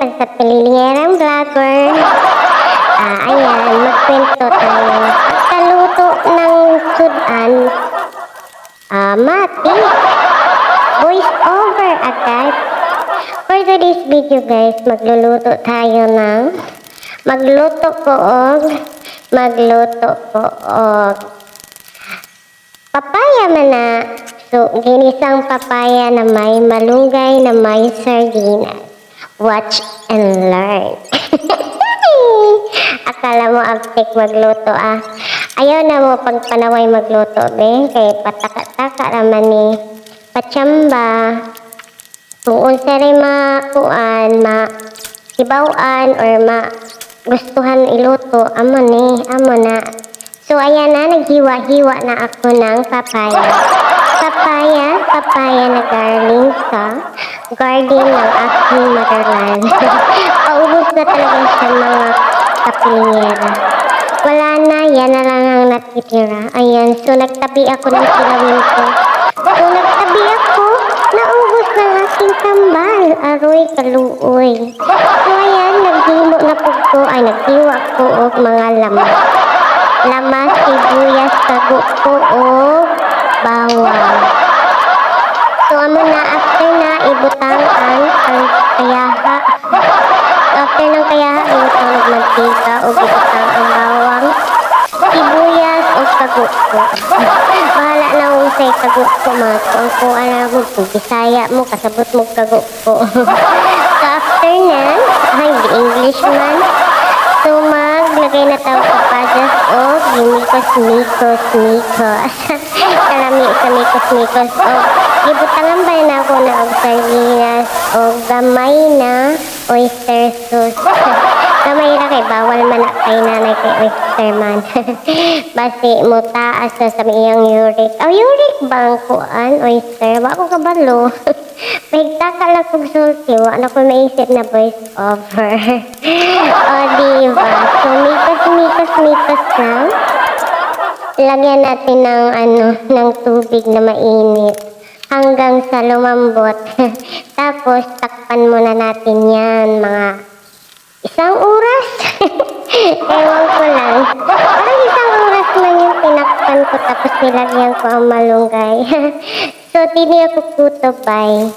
sa Pililingerang Vlogger. Ayan, magkwento tayo. Pagkaluto ng sudan, mati, voice over agad. For today's video guys, magluto ko og papaya man na. So, ginisang papaya na may malunggay na may sardinas. Watch and learn. Akala mo abtik magluto Ayaw na mo pagpanaway magluto be. Kay pataka-taka naman ni patsamba. Kung unsa rin makuan, masibawan or gustuhan iluto, amo na. So, ayan na, naghiwa-hiwa na ako ng papaya. Papaya na galing sa garden ng aking motherland. Paubos na talaga siya mga kapilingera. Wala na, yan na lang ang natitira. Ayan, so nagtabi ako ng kilawin ko. Naubos na ang aking tambal. Aroy, kaluoy. So ayan, naghiwa ko og mga lamas, sibuyas, tago ko o bawang. So amo na, after na ibutang ang kayaha. After ng kayaha, ibutang ng mantika o ibutang ang bawang, sibuyas o tago ko. Bahala na kung sa'y tago ko kung alam mo, kung Bisaya mo, kasabot mo tago ko. So after na, English man. So, maglagay na tayo kapadas o mikos. Kalami sa mikos. O, ibutangan ba na ako na og sardinas o gamay na oyster sauce. Gamay na kay bawal man na kay nanay kay oyster man. Basi mo taas sa iyang uric. Uric bang kuan oyster? Wa ko kabalo. Pagtaka lang kong sulti, wala ko maisip na voice over. O, diba? So, mikos lang. Lagyan natin ng tubig na mainit hanggang sa lumambot. Tapos, takpan muna natin yan, mga 1 oras. Ewan ko lang. Parang 1 oras man yung tinakpan ko, tapos nilagyan ko ang malunggay. So, tini ako kutubay.